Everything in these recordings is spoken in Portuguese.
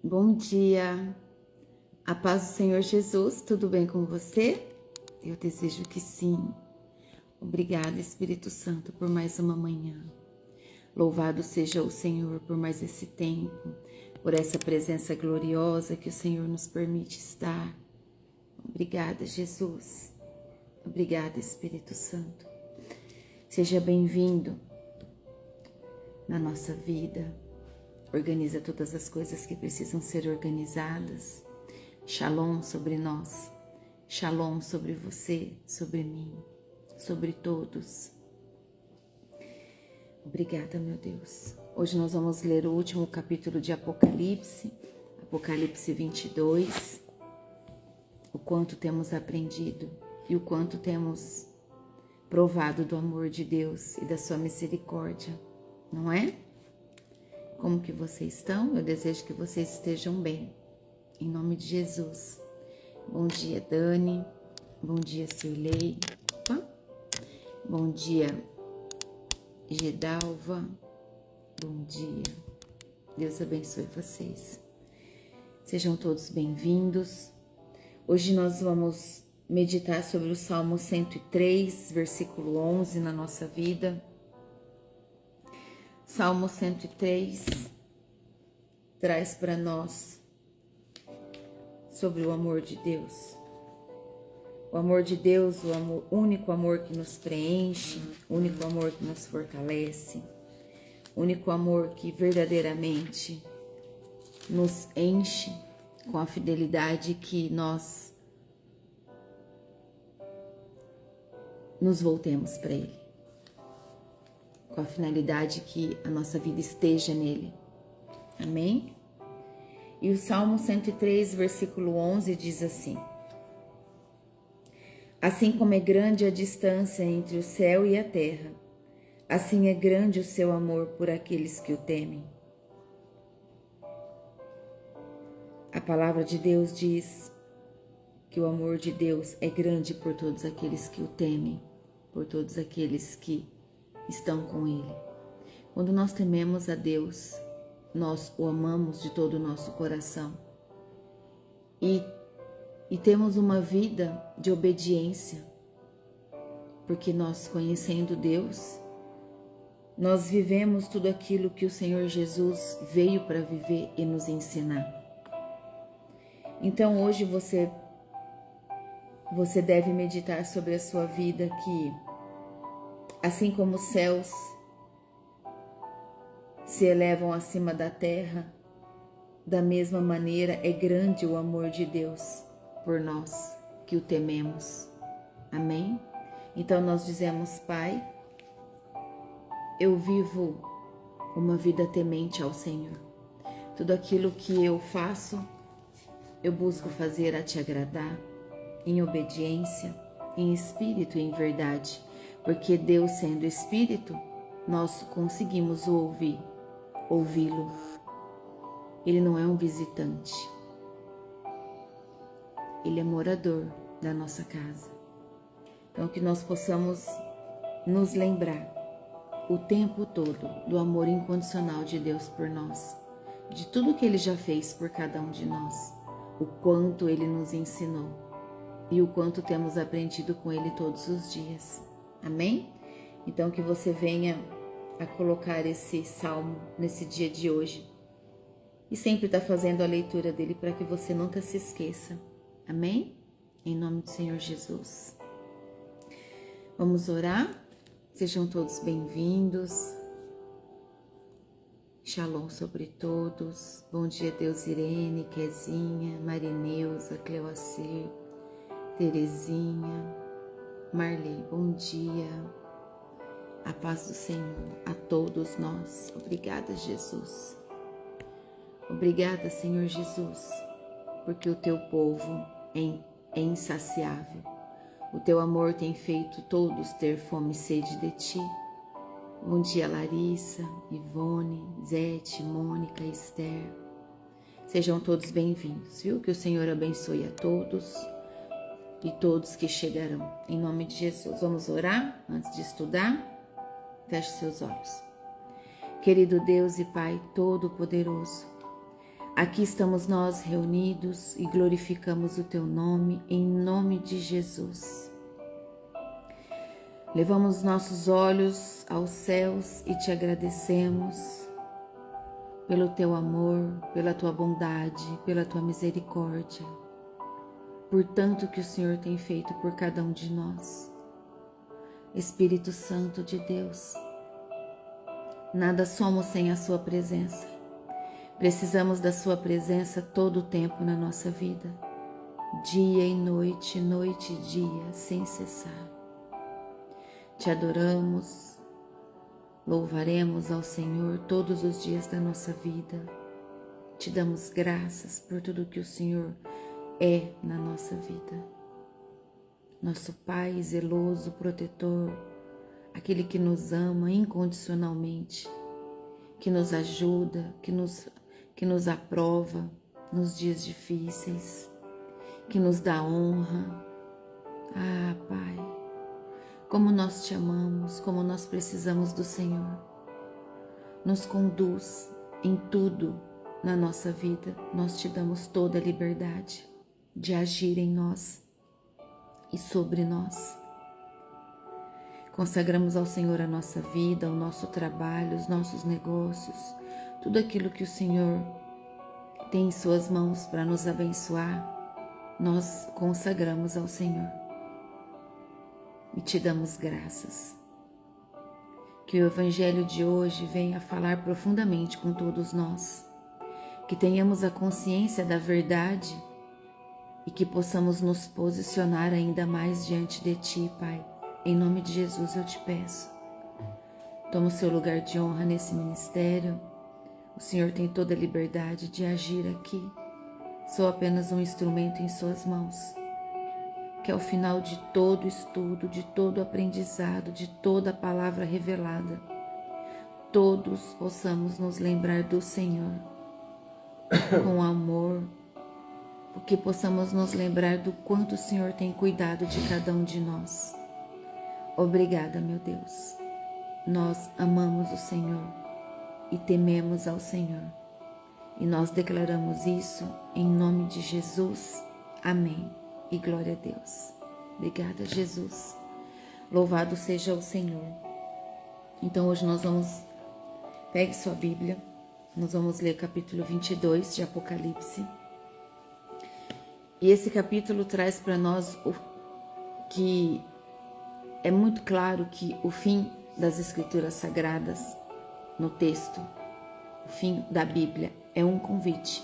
Bom dia, a paz do Senhor Jesus, tudo bem com você? Eu desejo que sim. Obrigada, Espírito Santo, por mais uma manhã. Louvado seja o Senhor por mais esse tempo, por essa presença gloriosa que o Senhor nos permite estar. Obrigada, Jesus. Obrigada, Espírito Santo. Seja bem-vindo na nossa vida. Organiza todas as coisas que precisam ser organizadas. Shalom sobre nós. Shalom sobre você, sobre mim, sobre todos. Obrigada, meu Deus. Hoje nós vamos ler o último capítulo de Apocalipse, Apocalipse 22. O quanto temos aprendido e o quanto temos provado do amor de Deus e da sua misericórdia, não é? Como que vocês estão? Eu desejo que vocês estejam bem, em nome de Jesus. Bom dia, Dani. Bom dia, Cirlei. Opa. Bom dia, Gedalva. Bom dia. Deus abençoe vocês. Sejam todos bem-vindos. Hoje nós vamos meditar sobre o Salmo 103, versículo 11 na nossa vida. Salmo 103 traz para nós sobre o amor de Deus. O amor de Deus, o amor, único amor que nos preenche, o único amor que nos fortalece, o único amor que verdadeiramente nos enche com a fidelidade que nós nos voltemos para Ele. Com a finalidade que a nossa vida esteja nele. Amém? E o Salmo 103, versículo 11 diz assim: Assim como é grande a distância entre o céu e a terra, assim é grande o seu amor por aqueles que o temem. A palavra de Deus diz que o amor de Deus é grande por todos aqueles que o temem, por todos aqueles que estão com Ele. Quando nós tememos a Deus, nós o amamos de todo o nosso coração e temos uma vida de obediência, porque nós, conhecendo Deus, nós vivemos tudo aquilo que o Senhor Jesus veio para viver e nos ensinar. Então hoje você deve meditar sobre a sua vida, que assim como os céus se elevam acima da terra, da mesma maneira é grande o amor de Deus por nós que o tememos. Amém? Então nós dizemos: Pai, eu vivo uma vida temente ao Senhor. Tudo aquilo que eu faço, eu busco fazer a Te agradar, em obediência, em espírito e em verdade. Porque Deus, sendo Espírito, nós conseguimos ouvi-lo. Ele não é um visitante. Ele é morador da nossa casa. Então que nós possamos nos lembrar o tempo todo do amor incondicional de Deus por nós, de tudo que Ele já fez por cada um de nós, o quanto Ele nos ensinou e o quanto temos aprendido com Ele todos os dias. Amém? Então que você venha a colocar esse salmo nesse dia de hoje e sempre estar fazendo a leitura dele para que você nunca se esqueça. Amém? Em nome do Senhor Jesus. Vamos orar? Sejam todos bem-vindos. Shalom sobre todos. Bom dia, Deus Irene, Kezinha, Marineuza, Cleocir, Terezinha, Marley, bom dia. A paz do Senhor a todos nós. Obrigada, Jesus. Obrigada, Senhor Jesus, porque o Teu povo é insaciável. O Teu amor tem feito todos ter fome e sede de Ti. Bom dia, Larissa, Ivone, Zete, Mônica, Esther. Sejam todos bem-vindos, viu? Que o Senhor abençoe a todos e todos que chegarão. Em nome de Jesus. Vamos orar antes de estudar? Feche seus olhos. Querido Deus e Pai Todo-Poderoso, Aqui estamos nós reunidos e glorificamos o Teu nome, em nome de Jesus. Levamos nossos olhos aos céus e Te agradecemos pelo Teu amor, pela Tua bondade, pela Tua misericórdia, por tanto que o Senhor tem feito por cada um de nós. Espírito Santo de Deus, nada somos sem a Sua presença. Precisamos da Sua presença todo o tempo na nossa vida, dia e noite, noite e dia, sem cessar. Te adoramos, louvaremos ao Senhor todos os dias da nossa vida. Te damos graças por tudo que o Senhor é na nossa vida. Nosso Pai zeloso, protetor, aquele que nos ama incondicionalmente, que nos ajuda, que nos aprova nos dias difíceis, que nos dá honra. Ah, Pai, como nós Te amamos, como nós precisamos do Senhor. Nos conduz em tudo na nossa vida. Nós Te damos toda a liberdade de agir em nós e sobre nós. Consagramos ao Senhor a nossa vida, o nosso trabalho, os nossos negócios, tudo aquilo que o Senhor tem em Suas mãos para nos abençoar, nós consagramos ao Senhor e Te damos graças. Que o Evangelho de hoje venha falar profundamente com todos nós, que tenhamos a consciência da verdade e que possamos nos posicionar ainda mais diante de Ti, Pai. Em nome de Jesus eu Te peço. Toma o Seu lugar de honra nesse ministério. O Senhor tem toda a liberdade de agir aqui. Sou apenas um instrumento em Suas mãos. Que ao final de todo estudo, de todo aprendizado, de toda a palavra revelada, todos possamos nos lembrar do Senhor com amor, porque possamos nos lembrar do quanto o Senhor tem cuidado de cada um de nós. Obrigada, meu Deus. Nós amamos o Senhor e tememos ao Senhor. E nós declaramos isso em nome de Jesus. Amém. E glória a Deus. Obrigada, Jesus. Louvado seja o Senhor. Então hoje nós vamos... Pegue sua Bíblia. Nós vamos ler capítulo 22 de Apocalipse. E esse capítulo traz para nós o que é muito claro que o fim das Escrituras Sagradas no texto, o fim da Bíblia, é um convite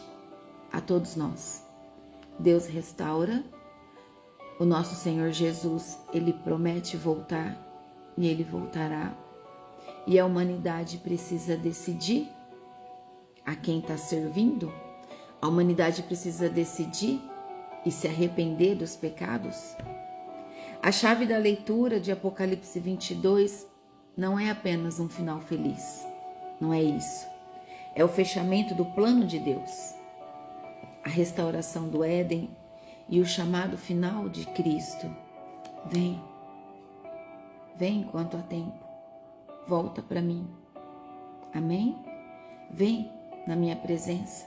a todos nós. Deus restaura, o nosso Senhor Jesus, Ele promete voltar e Ele voltará. E a humanidade precisa decidir a quem está servindo. A humanidade precisa decidir e se arrepender dos pecados. A chave da leitura de Apocalipse 22 não é apenas um final feliz. Não é isso. É o fechamento do plano de Deus, a restauração do Éden e o chamado final de Cristo. Vem, vem enquanto há tempo, volta para mim. Amém? Vem na minha presença,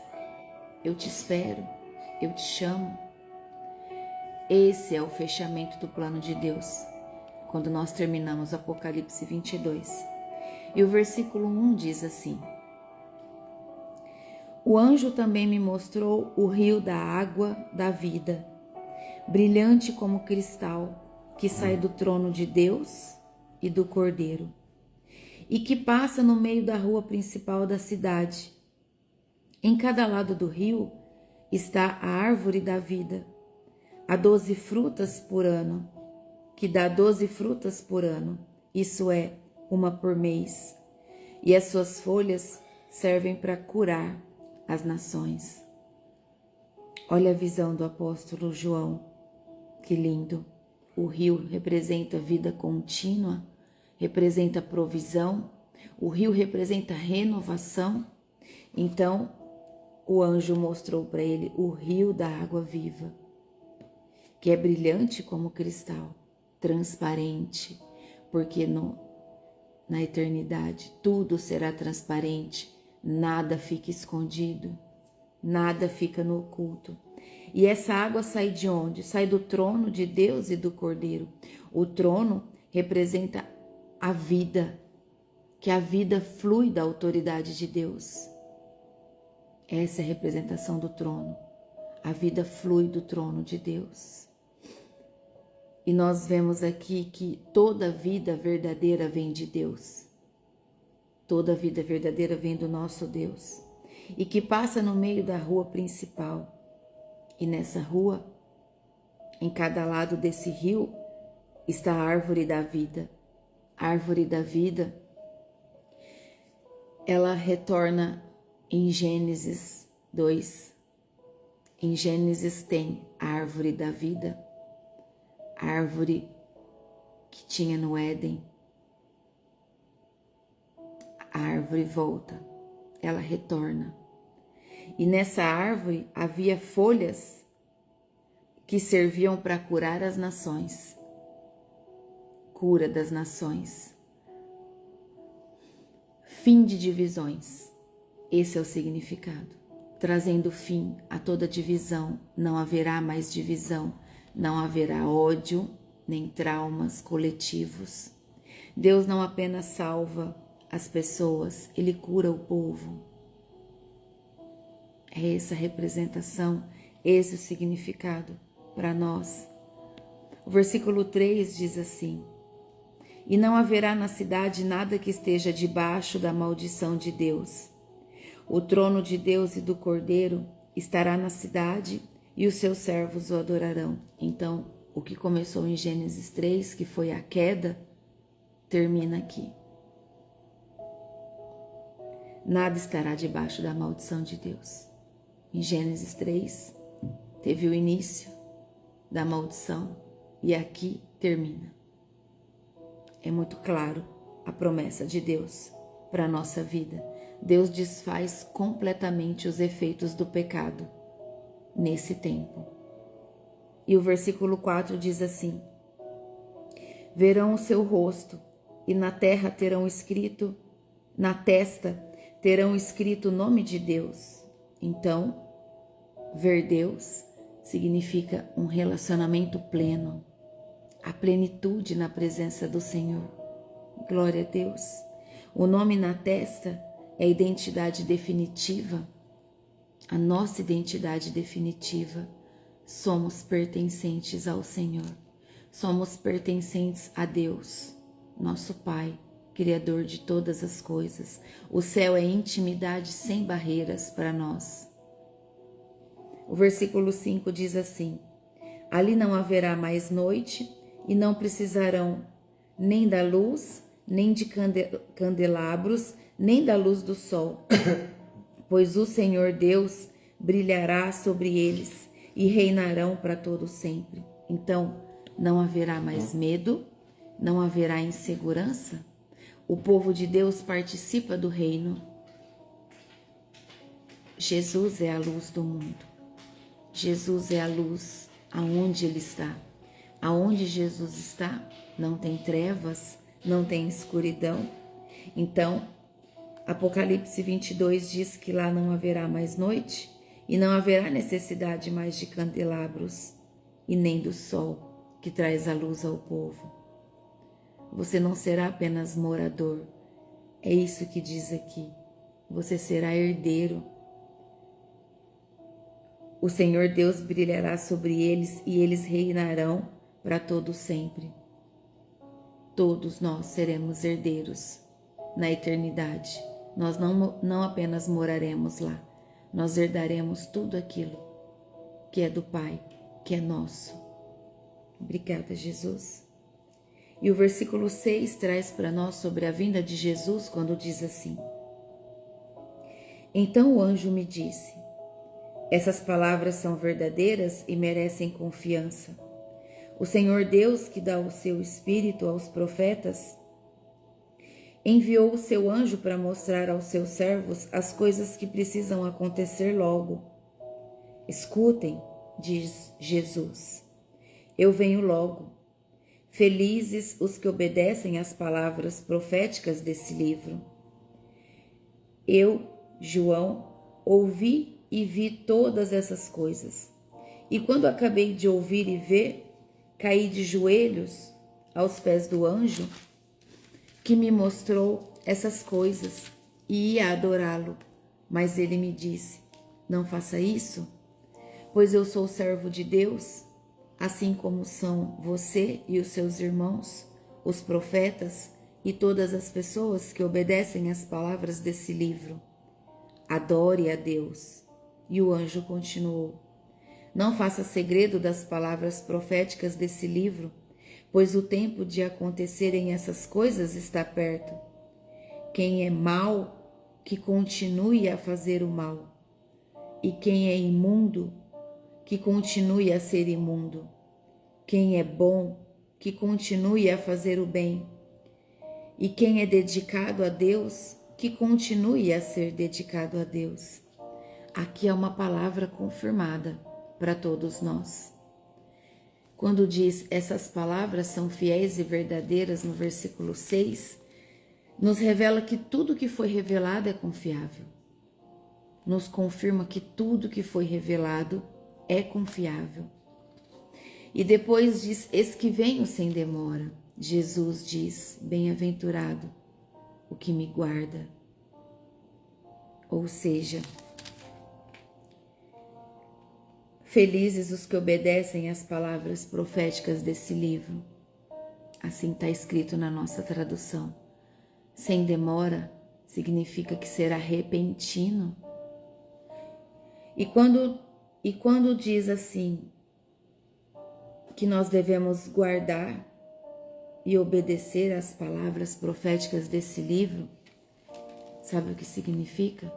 eu te espero, eu te chamo. Esse é o fechamento do plano de Deus, quando nós terminamos Apocalipse 22. E o versículo 1 diz assim: O anjo também me mostrou o rio da água da vida, brilhante como cristal, que sai do trono de Deus e do Cordeiro, e que passa no meio da rua principal da cidade. Em cada lado do rio está a árvore da vida, a 12 frutas por ano, que dá 12 frutas por ano, isso é, uma por mês, e as suas folhas servem para curar as nações. Olha a visão do apóstolo João, que lindo. O rio representa vida contínua, representa provisão, o rio representa renovação. Então, o anjo mostrou para ele o rio da água viva, que é brilhante como cristal, transparente, porque na eternidade tudo será transparente, nada fica escondido. Nada fica no oculto. E essa água sai de onde? Sai do trono de Deus e do Cordeiro. O trono representa a vida, que a vida flui da autoridade de Deus. Essa é a representação do trono. A vida flui do trono de Deus. E nós vemos aqui que toda vida verdadeira vem de Deus. Toda vida verdadeira vem do nosso Deus. E que passa no meio da rua principal. E nessa rua, em cada lado desse rio, está a árvore da vida. A árvore da vida, ela retorna em Gênesis 2. Em Gênesis tem a árvore da vida, a árvore que tinha no Éden. A árvore volta, ela retorna. E nessa árvore havia folhas que serviam para curar as nações. Cura das nações. Fim de divisões. Esse é o significado. Trazendo fim a toda divisão. Não haverá mais divisão. Não haverá ódio, nem traumas coletivos. Deus não apenas salva as pessoas, Ele cura o povo. É essa a representação, esse o significado para nós. O versículo 3 diz assim: E não haverá na cidade nada que esteja debaixo da maldição de Deus. O trono de Deus e do Cordeiro estará na cidade e os seus servos o adorarão. Então, o que começou em Gênesis 3, que foi a queda, termina aqui. Nada estará debaixo da maldição de Deus. Em Gênesis 3, teve o início da maldição e aqui termina. É muito claro a promessa de Deus para a nossa vida. Deus desfaz completamente os efeitos do pecado nesse tempo. E o versículo 4 diz assim: Verão o seu rosto e na terra terão escrito, na testa terão escrito o nome de Deus. Então, ver Deus significa um relacionamento pleno, a plenitude na presença do Senhor. Glória a Deus. O nome na testa é a identidade definitiva, a nossa identidade definitiva. Somos pertencentes ao Senhor, somos pertencentes a Deus, nosso Pai, Criador de todas as coisas. O céu é intimidade sem barreiras para nós. O versículo 5 diz assim: Ali não haverá mais noite e não precisarão nem da luz, nem de candelabros, nem da luz do sol, pois o Senhor Deus brilhará sobre eles e reinarão para todo sempre. Então, não haverá mais medo, não haverá insegurança. O povo de Deus participa do reino. Jesus é a luz do mundo. Jesus é a luz aonde Ele está. Aonde Jesus está, não tem trevas, não tem escuridão. Então, Apocalipse 22 diz que lá não haverá mais noite e não haverá necessidade mais de candelabros e nem do sol que traz a luz ao povo. Você não será apenas morador, é isso que diz aqui. Você será herdeiro. O Senhor Deus brilhará sobre eles e eles reinarão para todo sempre. Todos nós seremos herdeiros na eternidade. Nós não apenas moraremos lá, nós herdaremos tudo aquilo que é do Pai, que é nosso. Obrigada, Jesus. E o versículo 6 traz para nós sobre a vinda de Jesus, quando diz assim: Então o anjo me disse: Essas palavras são verdadeiras e merecem confiança. O Senhor Deus, que dá o seu Espírito aos profetas, enviou o seu anjo para mostrar aos seus servos as coisas que precisam acontecer logo. Escutem, diz Jesus, eu venho logo. Felizes os que obedecem às palavras proféticas desse livro. Eu, João, ouvi e vi todas essas coisas. E quando acabei de ouvir e ver, caí de joelhos aos pés do anjo que me mostrou essas coisas e ia adorá-lo. Mas ele me disse: não faça isso, pois eu sou servo de Deus, assim como são você e os seus irmãos, os profetas e todas as pessoas que obedecem às palavras desse livro. Adore a Deus. E o anjo continuou: não faça segredo das palavras proféticas desse livro, pois o tempo de acontecerem essas coisas está perto. Quem é mau, que continue a fazer o mal, e quem é imundo, que continue a ser imundo. Quem é bom, que continue a fazer o bem, e quem é dedicado a Deus, que continue a ser dedicado a Deus. Aqui é uma palavra confirmada para todos nós. Quando diz essas palavras são fiéis e verdadeiras no versículo 6, nos revela que tudo que foi revelado é confiável. Nos confirma que tudo que foi revelado é confiável. E depois diz: eis que venho sem demora. Jesus diz: bem-aventurado o que me guarda. Ou seja, felizes os que obedecem às palavras proféticas desse livro. Assim está escrito na nossa tradução. Sem demora significa que será repentino. E quando diz assim, que nós devemos guardar e obedecer às palavras proféticas desse livro, sabe o que significa?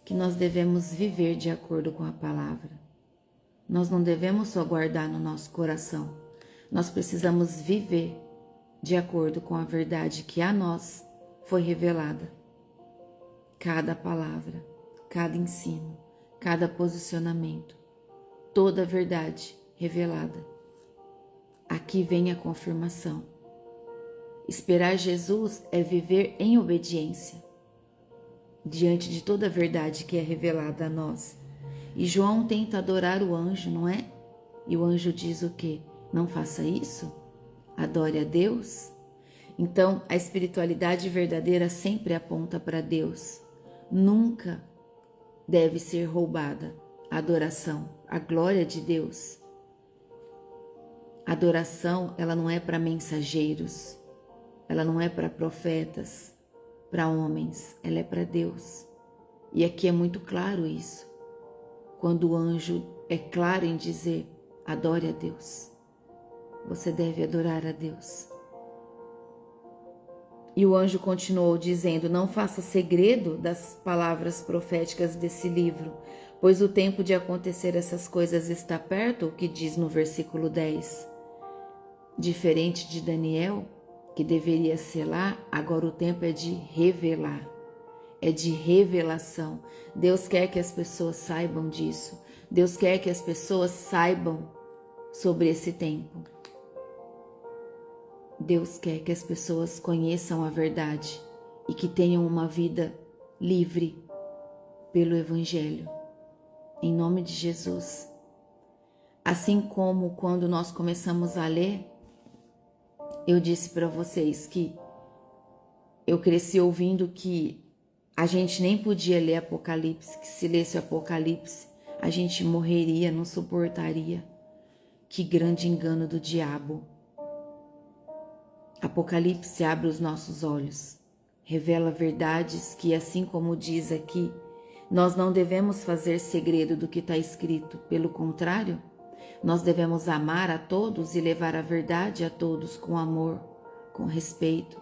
Que nós devemos viver de acordo com a palavra. Nós não devemos só guardar no nosso coração, nós precisamos viver de acordo com a verdade que a nós foi revelada. Cada palavra, cada ensino, cada posicionamento, toda a verdade revelada. Aqui vem a confirmação. Esperar Jesus é viver em obediência diante de toda a verdade que é revelada a nós. E João tenta adorar o anjo, não é? E o anjo diz o quê? Não faça isso? Adore a Deus? Então, a espiritualidade verdadeira sempre aponta para Deus. Nunca deve ser roubada a adoração, a glória de Deus. A adoração, ela não é para mensageiros, ela não é para profetas, para homens, ela é para Deus. E aqui é muito claro isso. Quando o anjo é claro em dizer: adore a Deus. Você deve adorar a Deus. E o anjo continuou dizendo: não faça segredo das palavras proféticas desse livro, pois o tempo de acontecer essas coisas está perto, o que diz no versículo 10. Diferente de Daniel, que deveria selar, agora o tempo é de revelar, é de revelação. Deus quer que as pessoas saibam disso. Deus quer que as pessoas saibam sobre esse tempo. Deus quer que as pessoas conheçam a verdade e que tenham uma vida livre pelo Evangelho. Em nome de Jesus. Assim como quando nós começamos a ler, eu disse para vocês que eu cresci ouvindo que a gente nem podia ler Apocalipse, que se lesse o Apocalipse a gente morreria, não suportaria. Que grande engano do diabo. Apocalipse abre os nossos olhos, revela verdades que, assim como diz aqui, nós não devemos fazer segredo do que está escrito. Pelo contrário, nós devemos amar a todos e levar a verdade a todos com amor, com respeito.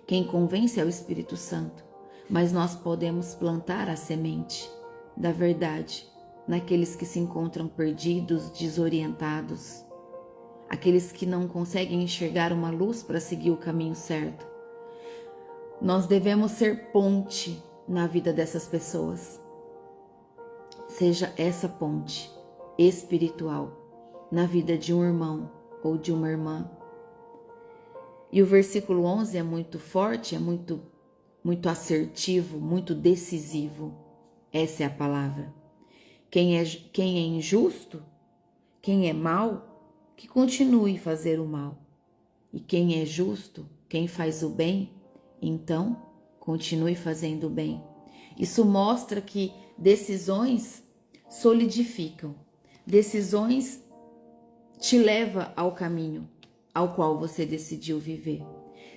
Quem convence é o Espírito Santo, mas nós podemos plantar a semente da verdade naqueles que se encontram perdidos, desorientados, aqueles que não conseguem enxergar uma luz para seguir o caminho certo. Nós devemos ser ponte na vida dessas pessoas. Seja essa ponte espiritual na vida de um irmão ou de uma irmã. E o versículo 11 é muito forte, é muito assertivo, muito decisivo. Essa é a palavra. Quem é injusto, quem é mau, que continue a fazer o mal. E quem é justo, quem faz o bem, então continue fazendo o bem. Isso mostra que decisões solidificam. Decisões te levam ao caminho ao qual você decidiu viver.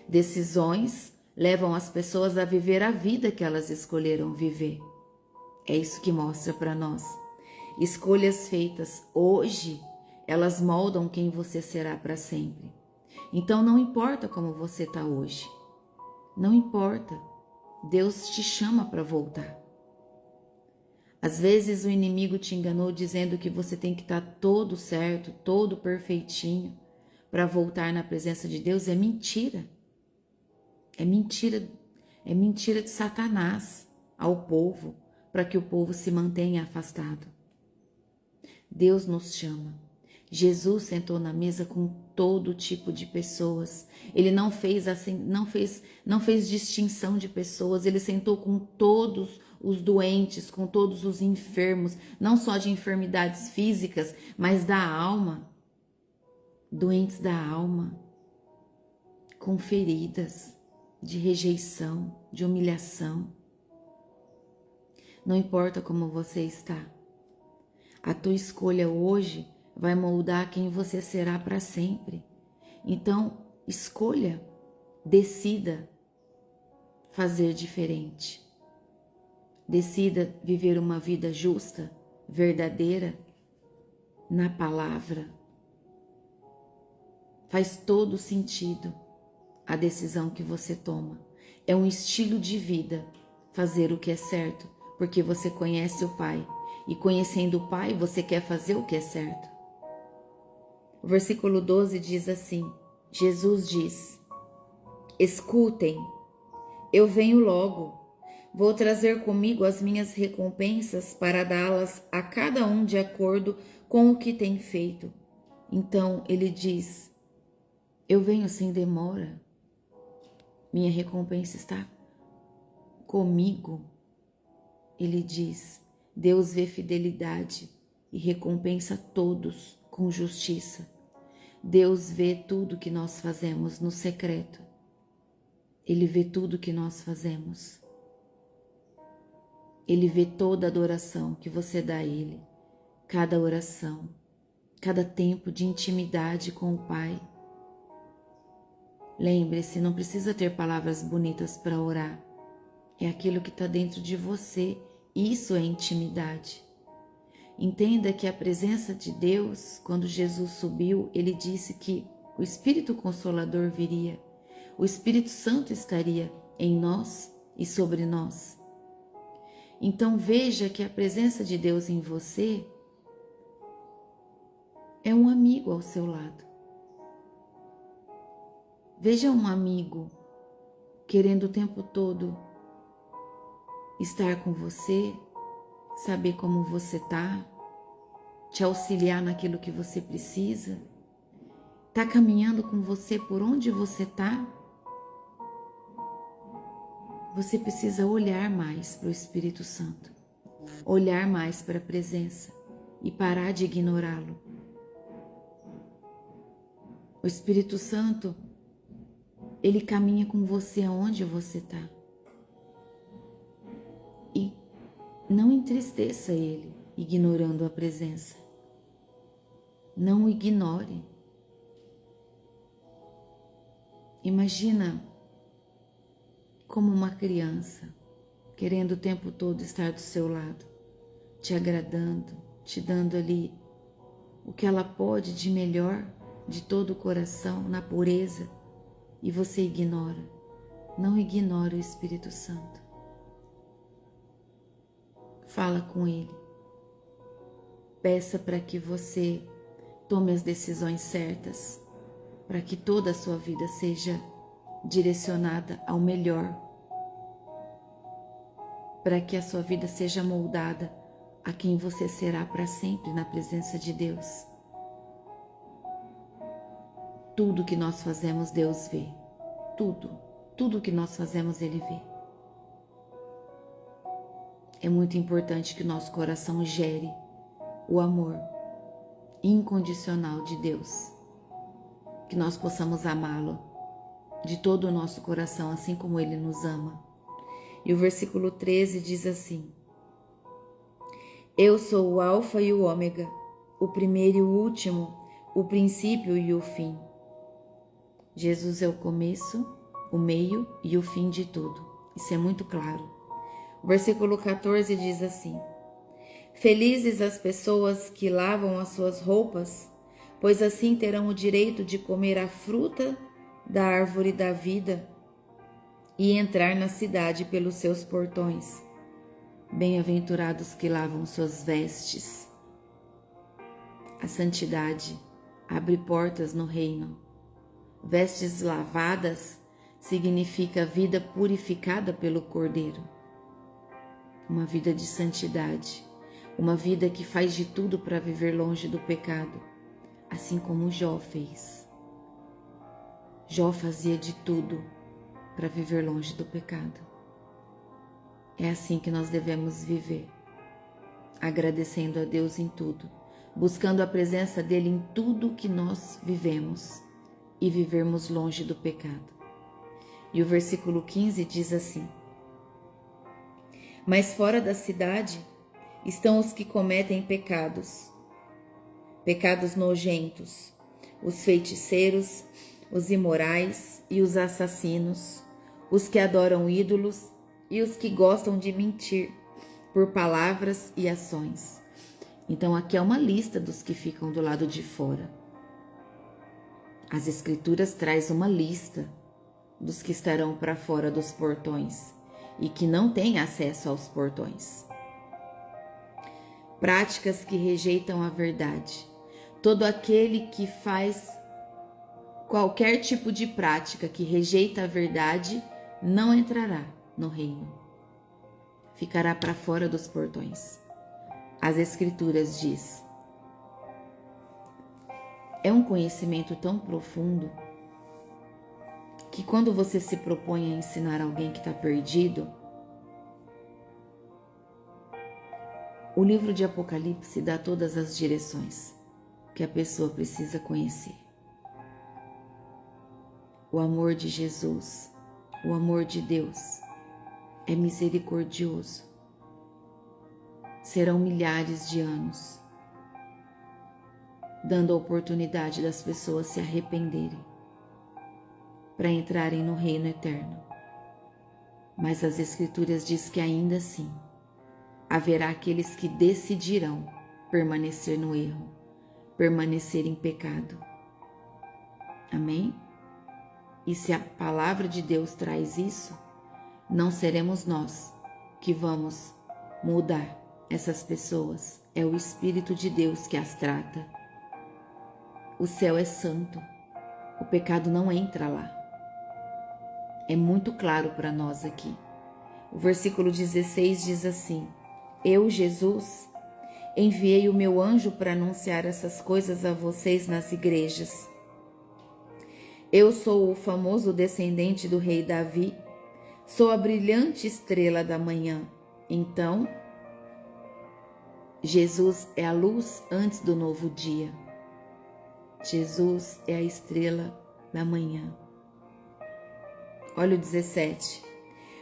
Decisões levam as pessoas a viver a vida que elas escolheram viver. É isso que mostra para nós. Escolhas feitas hoje, elas moldam quem você será para sempre. Então não importa como você está hoje. Não importa. Deus te chama para voltar. Às vezes o inimigo te enganou dizendo que você tem que estar todo certo, todo perfeitinho para voltar na presença de Deus. É mentira. É mentira de Satanás ao povo, para que o povo se mantenha afastado. Deus nos chama. Jesus sentou na mesa com todo tipo de pessoas. Ele não fez distinção de pessoas. Ele sentou com todos os doentes, com todos os enfermos, não só de enfermidades físicas, mas da alma. Doentes da alma, com feridas de rejeição, de humilhação. Não importa como você está. A tua escolha hoje vai moldar quem você será para sempre. Então, escolha, decida fazer diferente. Decida viver uma vida justa, verdadeira, na palavra. Faz todo sentido a decisão que você toma. É um estilo de vida fazer o que é certo, porque você conhece o Pai. E conhecendo o Pai, você quer fazer o que é certo. O versículo 12 diz assim, Jesus diz, escutem, eu venho logo, vou trazer comigo as minhas recompensas para dá-las a cada um de acordo com o que tem feito. Então ele diz, eu venho sem demora, minha recompensa está comigo. Ele diz, Deus vê fidelidade e recompensa todos com justiça. Deus vê tudo que nós fazemos no secreto. Ele vê tudo que nós fazemos. Ele vê toda a adoração que você dá a Ele, cada oração, cada tempo de intimidade com o Pai. Lembre-se, não precisa ter palavras bonitas para orar. É aquilo que está dentro de você. Isso é intimidade. Entenda que a presença de Deus, quando Jesus subiu, ele disse que o Espírito Consolador viria. O Espírito Santo estaria em nós e sobre nós. Então veja que a presença de Deus em você é um amigo ao seu lado. Veja um amigo querendo o tempo todo estar com você, saber como você está, te auxiliar naquilo que você precisa, está caminhando com você por onde você está. Você precisa olhar mais para o Espírito Santo, olhar mais para a presença e parar de ignorá-lo. O Espírito Santo, ele caminha com você aonde você está. E não entristeça ele, ignorando a presença. Não o ignore. Imagina como uma criança, querendo o tempo todo estar do seu lado, te agradando, te dando ali o que ela pode de melhor, de todo o coração, na pureza, e você ignora. Não ignore o Espírito Santo. Fala com Ele. Peça para que você tome as decisões certas, para que toda a sua vida seja direcionada ao melhor, para que a sua vida seja moldada a quem você será para sempre na presença de Deus. Tudo que nós fazemos, Deus vê. Tudo que nós fazemos, Ele vê. É muito importante que o nosso coração gere o amor incondicional de Deus, que nós possamos amá-lo de todo o nosso coração, assim como Ele nos ama. E o versículo 13 diz assim: Eu sou o Alfa e o Ômega, o primeiro e o último, o princípio e o fim. Jesus é o começo, o meio e o fim de tudo. Isso é muito claro. O versículo 14 diz assim: Felizes as pessoas que lavam as suas roupas, pois assim terão o direito de comer a fruta da árvore da vida e entrar na cidade pelos seus portões. Bem-aventurados que lavam suas vestes. A santidade abre portas no reino. Vestes lavadas significa vida purificada pelo Cordeiro. Uma vida de santidade, uma vida que faz de tudo para viver longe do pecado, assim como Jó fez. Jó fazia de tudo para viver longe do pecado. É assim que nós devemos viver, agradecendo a Deus em tudo, buscando a presença dele em tudo que nós vivemos e vivermos longe do pecado. E o versículo 15 diz assim: Mas fora da cidade estão os que cometem pecados nojentos, os feiticeiros, os imorais e os assassinos, os que adoram ídolos e os que gostam de mentir por palavras e ações. Então aqui é uma lista dos que ficam do lado de fora. As Escrituras traz uma lista dos que estarão para fora dos portões e que não têm acesso aos portões. Práticas que rejeitam a verdade. Todo aquele que faz qualquer tipo de prática que rejeita a verdade não entrará no reino. Ficará para fora dos portões. As Escrituras diz. É um conhecimento tão profundo que quando você se propõe a ensinar alguém que está perdido, o livro de Apocalipse dá todas as direções que a pessoa precisa conhecer. O amor de Jesus, o amor de Deus é misericordioso. Serão milhares de anos dando a oportunidade das pessoas se arrependerem para entrarem no reino eterno. Mas as Escrituras diz que ainda assim haverá aqueles que decidirão permanecer no erro, permanecer em pecado. Amém? E se a palavra de Deus traz isso, não seremos nós que vamos mudar essas pessoas. É o Espírito de Deus que as trata. O céu é santo, o pecado não entra lá. É muito claro para nós aqui. O versículo 16 diz assim: Eu, Jesus, enviei o meu anjo para anunciar essas coisas a vocês nas igrejas. Eu sou o famoso descendente do rei Davi, sou a brilhante estrela da manhã. Então, Jesus é a luz antes do novo dia. Jesus é a estrela da manhã. Olha o 17.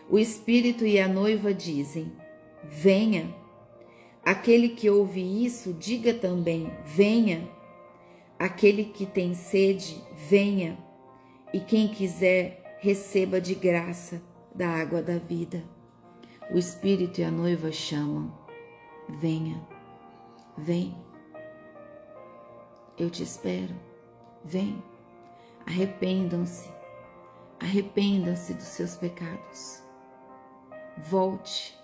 O Espírito e a noiva dizem: Venha. Aquele que ouve isso, diga também: Venha. Aquele que tem sede, venha. E quem quiser, receba de graça da água da vida. O Espírito e a noiva chamam: Venha, vem. Eu te espero, vem. Arrependam-se dos seus pecados. Volte.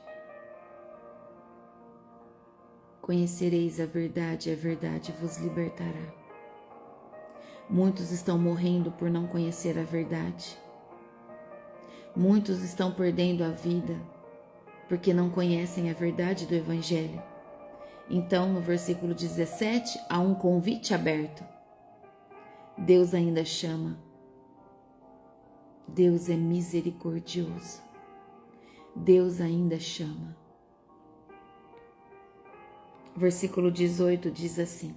Conhecereis a verdade vos libertará. Muitos estão morrendo por não conhecer a verdade. Muitos estão perdendo a vida porque não conhecem a verdade do Evangelho. Então, no versículo 17, há um convite aberto. Deus ainda chama. Deus é misericordioso. Deus ainda chama. Versículo 18 diz assim: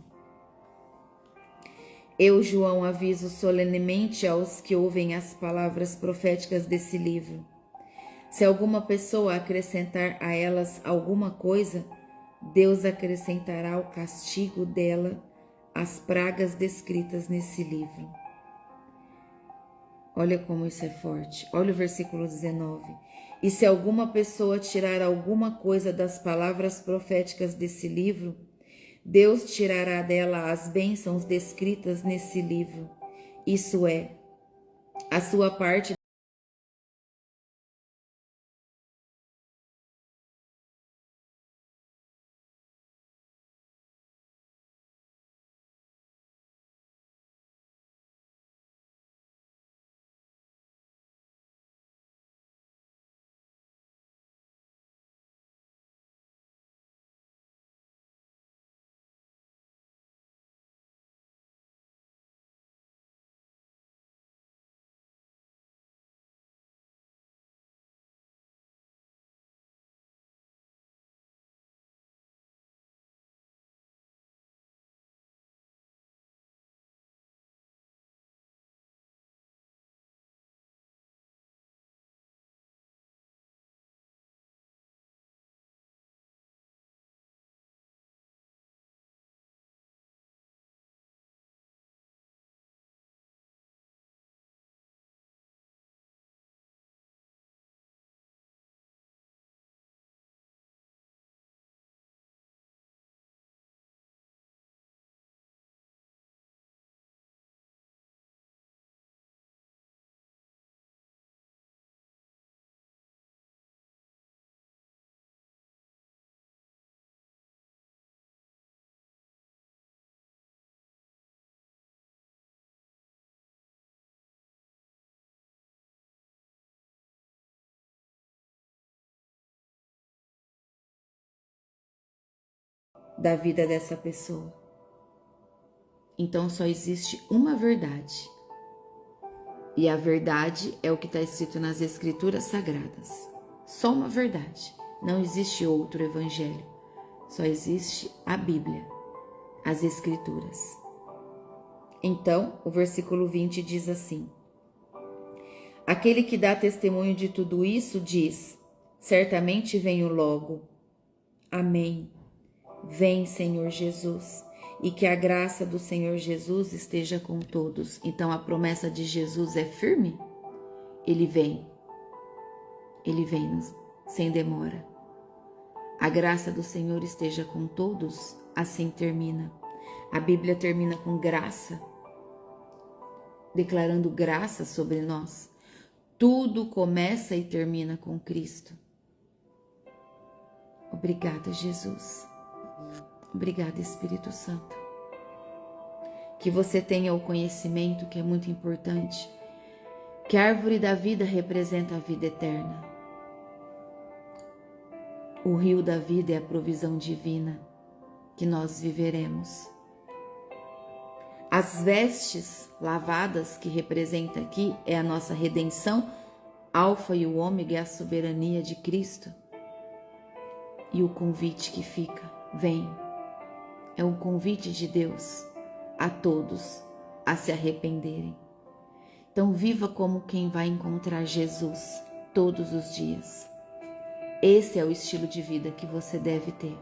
Eu, João, aviso solenemente aos que ouvem as palavras proféticas desse livro. Se alguma pessoa acrescentar a elas alguma coisa, Deus acrescentará o castigo dela às pragas descritas nesse livro. Olha como isso é forte. Olha o versículo 19. E se alguma pessoa tirar alguma coisa das palavras proféticas desse livro, Deus tirará dela as bênçãos descritas nesse livro, isso é, a sua parte da vida dessa pessoa. Então só existe uma verdade. E a verdade é o que está escrito nas Escrituras Sagradas. Só uma verdade. Não existe outro evangelho. Só existe a Bíblia, as Escrituras. Então, o versículo 20 diz assim: Aquele que dá testemunho de tudo isso diz: Certamente venho logo. Amém. Vem, Senhor Jesus, e que a graça do Senhor Jesus esteja com todos. Então a promessa de Jesus é firme? Ele vem sem demora. A graça do Senhor esteja com todos, assim termina. A Bíblia termina com graça, declarando graça sobre nós. Tudo começa e termina com Cristo. Obrigada, Jesus. Obrigada, Espírito Santo. Que você tenha o conhecimento, que é muito importante, que a árvore da vida representa a vida eterna. O rio da vida é a provisão divina que nós viveremos. As vestes lavadas que representa aqui é a nossa redenção, alfa e o ômega é a soberania de Cristo. E o convite que fica, vem. É um convite de Deus a todos a se arrependerem. Então viva como quem vai encontrar Jesus todos os dias. Esse é o estilo de vida que você deve ter,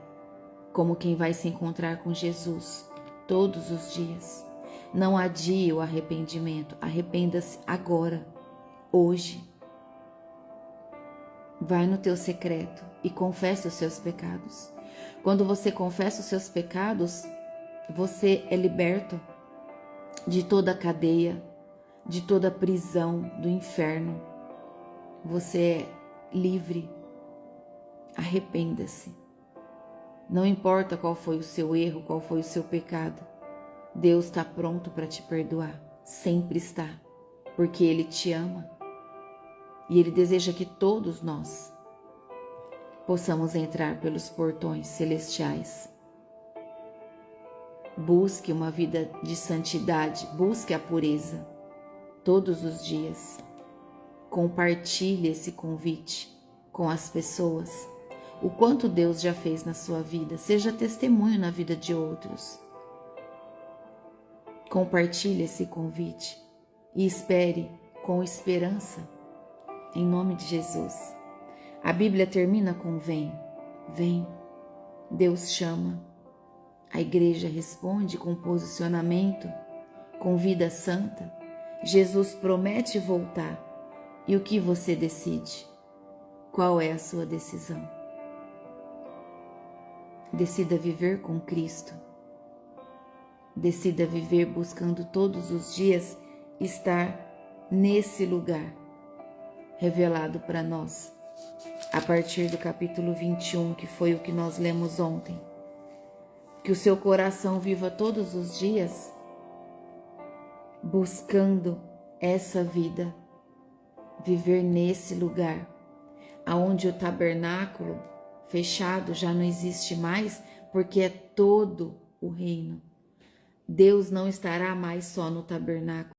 como quem vai se encontrar com Jesus todos os dias. Não adie o arrependimento, arrependa-se agora, hoje. Vai no teu secreto e confessa os seus pecados. Quando você confessa os seus pecados, você é liberto de toda a cadeia, de toda a prisão do inferno. Você é livre. Arrependa-se. Não importa qual foi o seu erro, qual foi o seu pecado. Deus está pronto para te perdoar. Sempre está. Porque Ele te ama. E Ele deseja que todos nós possamos entrar pelos portões celestiais. Busque uma vida de santidade, busque a pureza todos os dias. Compartilhe esse convite com as pessoas. o quanto Deus já fez na sua vida. Seja testemunho na vida de outros. Compartilhe esse convite e espere com esperança, em nome de Jesus. A Bíblia termina com vem, vem. Deus chama. A igreja responde com posicionamento, com vida santa. Jesus promete voltar. E o que você decide? Qual é a sua decisão? Decida viver com Cristo. Decida viver buscando todos os dias estar nesse lugar revelado para nós, a partir do capítulo 21, que foi o que nós lemos ontem. Que o seu coração viva todos os dias buscando essa vida, viver nesse lugar, aonde o tabernáculo fechado já não existe mais, porque é todo o reino. Deus não estará mais só no tabernáculo.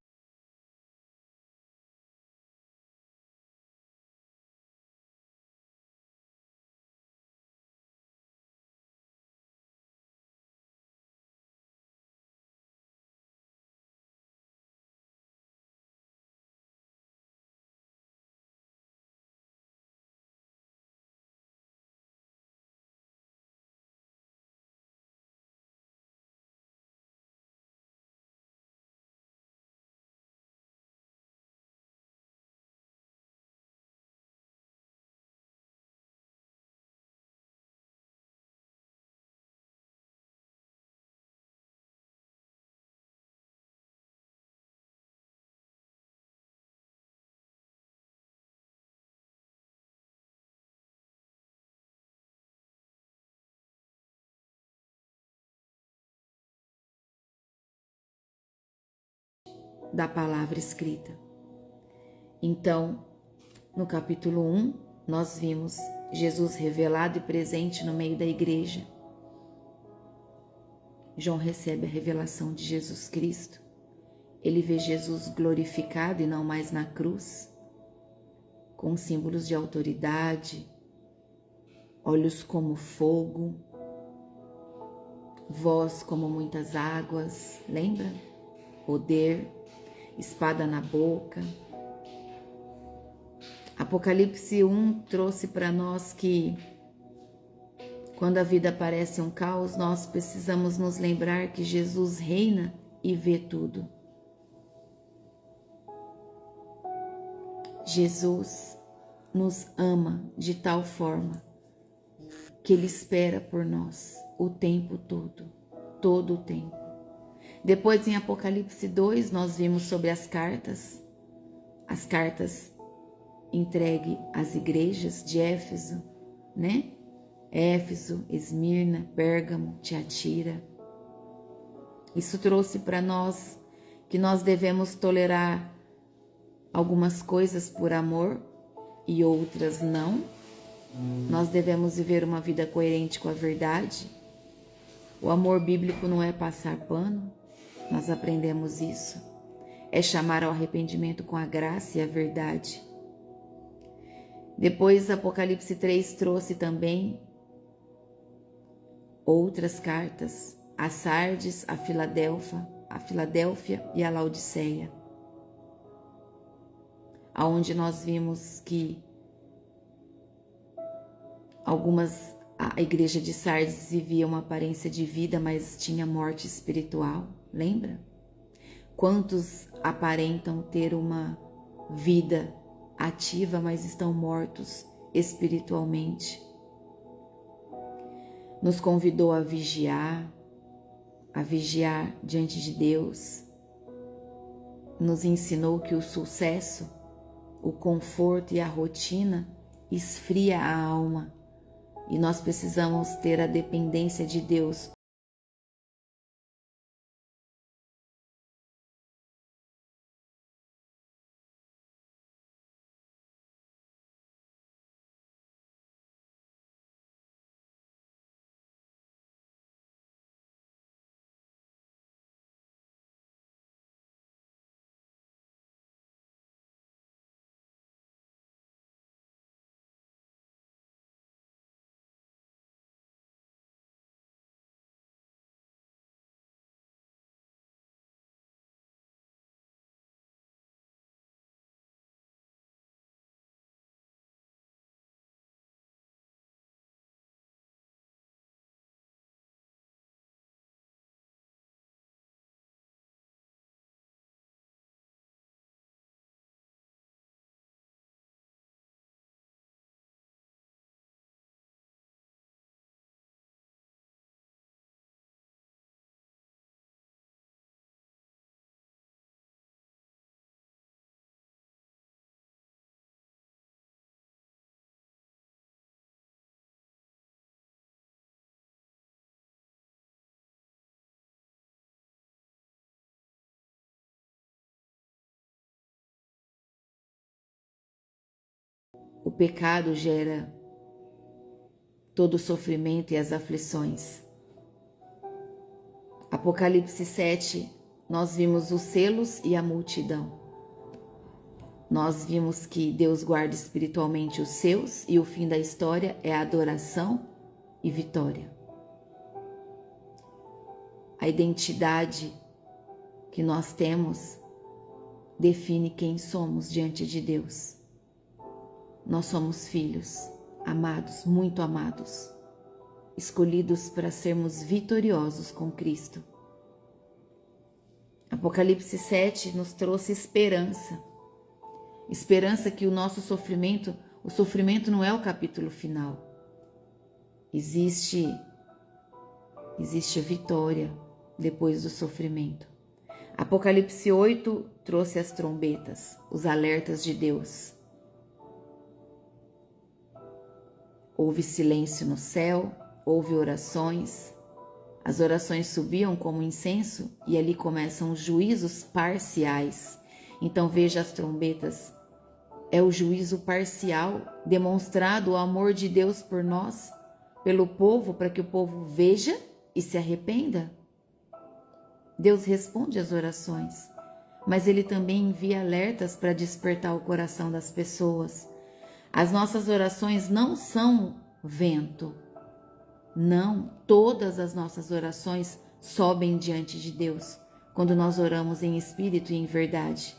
Da palavra escrita. Então, no capítulo 1, nós vimos Jesus revelado e presente no meio da igreja. João recebe a revelação de Jesus Cristo. Ele vê Jesus glorificado e não mais na cruz, com símbolos de autoridade, olhos como fogo, voz como muitas águas, lembra? Poder, espada na boca. Apocalipse 1 trouxe para nós que quando a vida parece um caos, nós precisamos nos lembrar que Jesus reina e vê tudo. Jesus nos ama de tal forma que Ele espera por nós o tempo todo o tempo. Depois em Apocalipse 2 nós vimos sobre as cartas entregue às igrejas de Éfeso, né? Éfeso, Esmirna, Pérgamo, Tiatira. Isso trouxe para nós que nós devemos tolerar algumas coisas por amor e outras não. Nós devemos viver uma vida coerente com a verdade. O amor bíblico não é passar pano, nós aprendemos isso. É chamar ao arrependimento com a graça e a verdade. Depois, Apocalipse 3 trouxe também outras cartas, a Sardes, a Filadélfia e a Laodiceia, aonde nós vimos que a igreja de Sardes vivia uma aparência de vida, mas tinha morte espiritual, lembra? Quantos aparentam ter uma vida ativa, mas estão mortos espiritualmente? Nos convidou a vigiar diante de Deus. Nos ensinou que o sucesso, o conforto e a rotina esfria a alma e nós precisamos ter a dependência de Deus pecado gera todo o sofrimento e as aflições. Apocalipse 7, nós vimos os selos e a multidão. Nós vimos que Deus guarda espiritualmente os seus e o fim da história é adoração e vitória. A identidade que nós temos define quem somos diante de Deus. Nós somos filhos, amados, muito amados, escolhidos para sermos vitoriosos com Cristo. Apocalipse 7 nos trouxe esperança. Esperança que o nosso sofrimento, o sofrimento não é o capítulo final. Existe a vitória depois do sofrimento. Apocalipse 8 trouxe as trombetas, os alertas de Deus. Houve silêncio no céu, houve orações. As orações subiam como incenso e ali começam os juízos parciais. Então veja as trombetas. É o juízo parcial, demonstrado o amor de Deus por nós, pelo povo, para que o povo veja e se arrependa. Deus responde às orações, mas Ele também envia alertas para despertar o coração das pessoas. As nossas orações não são vento. Não, todas as nossas orações sobem diante de Deus, quando nós oramos em espírito e em verdade.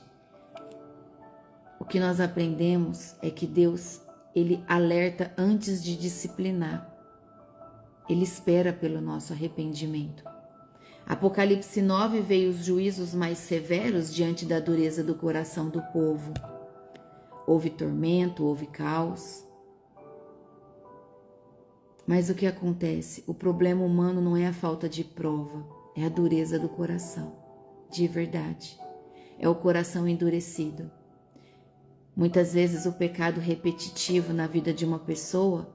O que nós aprendemos é que Deus, Ele alerta antes de disciplinar. Ele espera pelo nosso arrependimento. Apocalipse 9 veio os juízos mais severos diante da dureza do coração do povo. Houve tormento, houve caos. Mas o que acontece? O problema humano não é a falta de prova, é a dureza do coração, de verdade. É o coração endurecido. Muitas vezes o pecado repetitivo na vida de uma pessoa,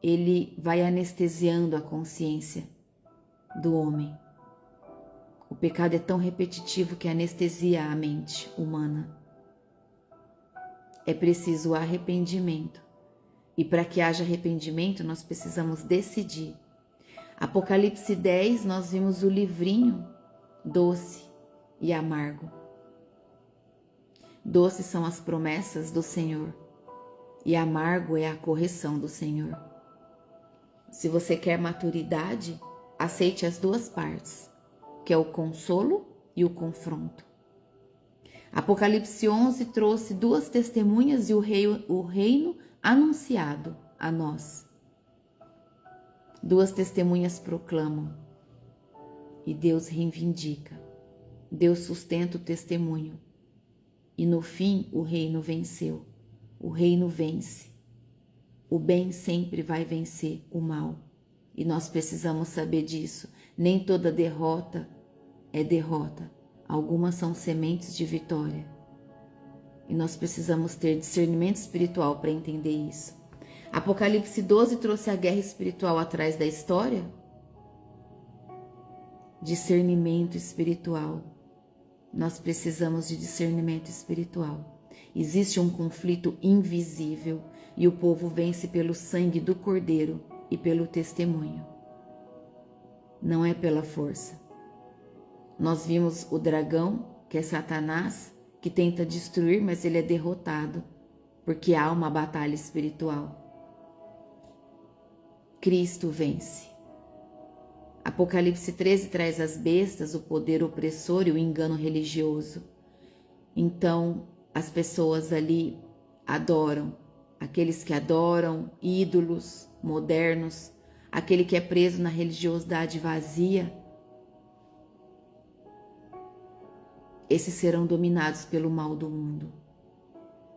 ele vai anestesiando a consciência do homem. O pecado é tão repetitivo que anestesia a mente humana. É preciso arrependimento. E para que haja arrependimento, nós precisamos decidir. Apocalipse 10, nós vimos o livrinho doce e amargo. Doces são as promessas do Senhor e amargo é a correção do Senhor. Se você quer maturidade, aceite as duas partes, que é o consolo e o confronto. Apocalipse 11 trouxe duas testemunhas e o reino anunciado a nós. Duas testemunhas proclamam e Deus reivindica. Deus sustenta o testemunho. E no fim o reino venceu. O reino vence. O bem sempre vai vencer o mal. E nós precisamos saber disso. Nem toda derrota é derrota. Algumas são sementes de vitória. E nós precisamos ter discernimento espiritual para entender isso. Apocalipse 12 trouxe a guerra espiritual atrás da história. Discernimento espiritual. Nós precisamos de discernimento espiritual. Existe um conflito invisível e o povo vence pelo sangue do Cordeiro e pelo testemunho. Não é pela força. Nós vimos o dragão, que é Satanás, que tenta destruir, mas ele é derrotado, porque há uma batalha espiritual. Cristo vence. Apocalipse 13 traz as bestas, o poder opressor e o engano religioso. Então, as pessoas ali adoram, aqueles que adoram ídolos modernos, aquele que é preso na religiosidade vazia, esses serão dominados pelo mal do mundo,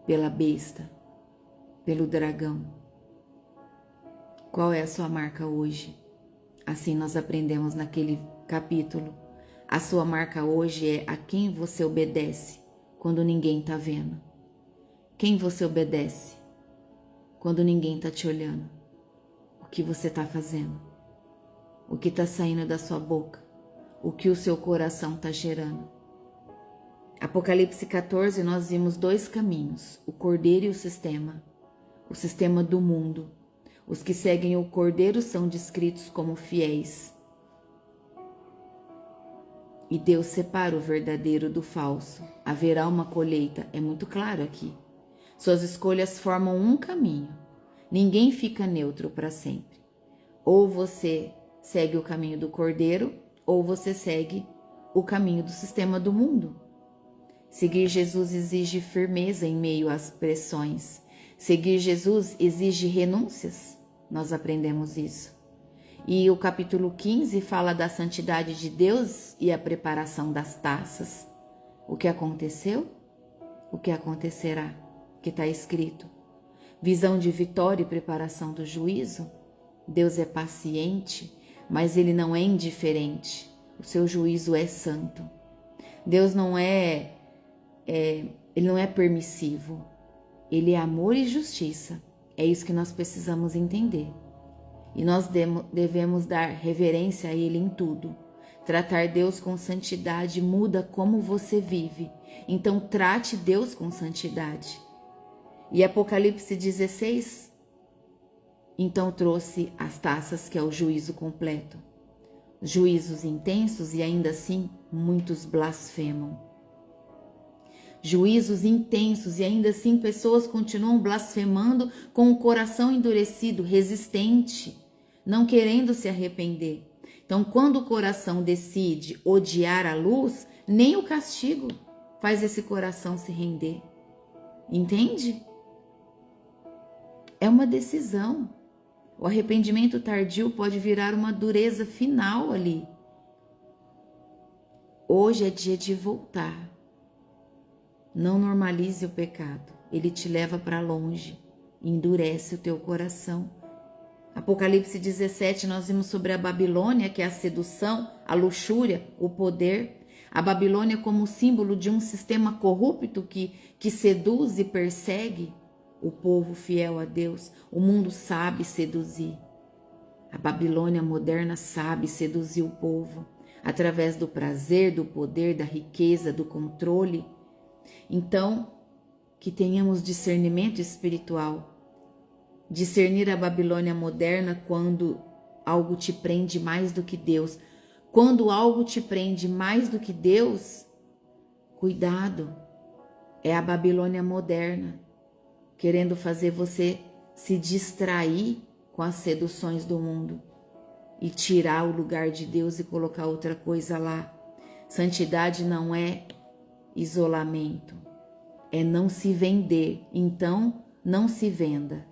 pela besta, pelo dragão. Qual é a sua marca hoje? Assim nós aprendemos naquele capítulo. A sua marca hoje é a quem você obedece quando ninguém está vendo. Quem você obedece quando ninguém está te olhando? O que você está fazendo? O que está saindo da sua boca? O que o seu coração está gerando? Apocalipse 14, nós vimos dois caminhos, o cordeiro e o sistema. o sistema do mundo. Os que seguem o Cordeiro são descritos como fiéis. E Deus separa o verdadeiro do falso. Haverá uma colheita, é muito claro aqui. Suas escolhas formam um caminho. Ninguém fica neutro para sempre. Ou você segue o caminho do Cordeiro, ou você segue o caminho do sistema do mundo. Seguir Jesus exige firmeza em meio às pressões. Seguir Jesus exige renúncias. Nós aprendemos isso. E o capítulo 15 fala da santidade de Deus e a preparação das taças. O que aconteceu? O que acontecerá? Que está escrito. Visão de vitória e preparação do juízo. Deus é paciente, mas Ele não é indiferente. O seu juízo é santo. Deus Ele não é permissivo. Ele é amor e justiça. É isso que nós precisamos entender. E nós devemos dar reverência a Ele em tudo. Tratar Deus com santidade muda como você vive. Então trate Deus com santidade. E Apocalipse 16, então trouxe as taças, que é o juízo completo. Juízos intensos e ainda assim muitos blasfemam. Juízos intensos e ainda assim pessoas continuam blasfemando com o coração endurecido, resistente, não querendo se arrepender. Então, quando o coração decide odiar a luz, nem o castigo faz esse coração se render. Entende? É uma decisão. O arrependimento tardio pode virar uma dureza final ali. Hoje é dia de voltar. Não normalize o pecado. Ele te leva para longe, endurece o teu coração. Apocalipse 17, nós vimos sobre a Babilônia, que é a sedução, a luxúria, o poder. A Babilônia como símbolo de um sistema corrupto que seduz e persegue o povo fiel a Deus. O mundo sabe seduzir. A Babilônia moderna sabe seduzir o povo através do prazer, do poder, da riqueza, do controle. Então, que tenhamos discernimento espiritual. Discernir a Babilônia moderna quando algo te prende mais do que Deus. Quando algo te prende mais do que Deus, cuidado, é a Babilônia moderna, querendo fazer você se distrair com as seduções do mundo e tirar o lugar de Deus e colocar outra coisa lá. Santidade não é isolamento, é não se vender. Então, não se venda.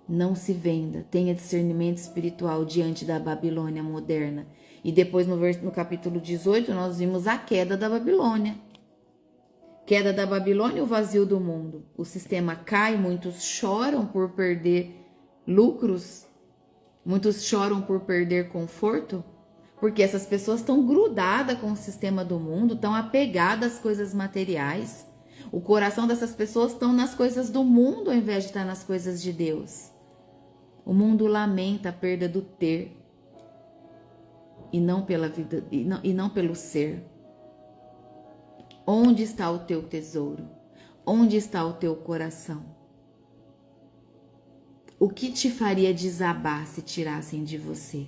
Não se venda, tenha discernimento espiritual diante da Babilônia moderna. E depois no capítulo 18 nós vimos a queda da Babilônia. Queda da Babilônia e o vazio do mundo. O sistema cai, muitos choram por perder lucros, muitos choram por perder conforto, porque essas pessoas estão grudadas com o sistema do mundo, estão apegadas às coisas materiais. O coração dessas pessoas estão nas coisas do mundo ao invés de estar nas coisas de Deus. O mundo lamenta a perda do ter e não pela vida e não pelo ser. Onde está o teu tesouro? Onde está o teu coração? O que te faria desabar se tirassem de você?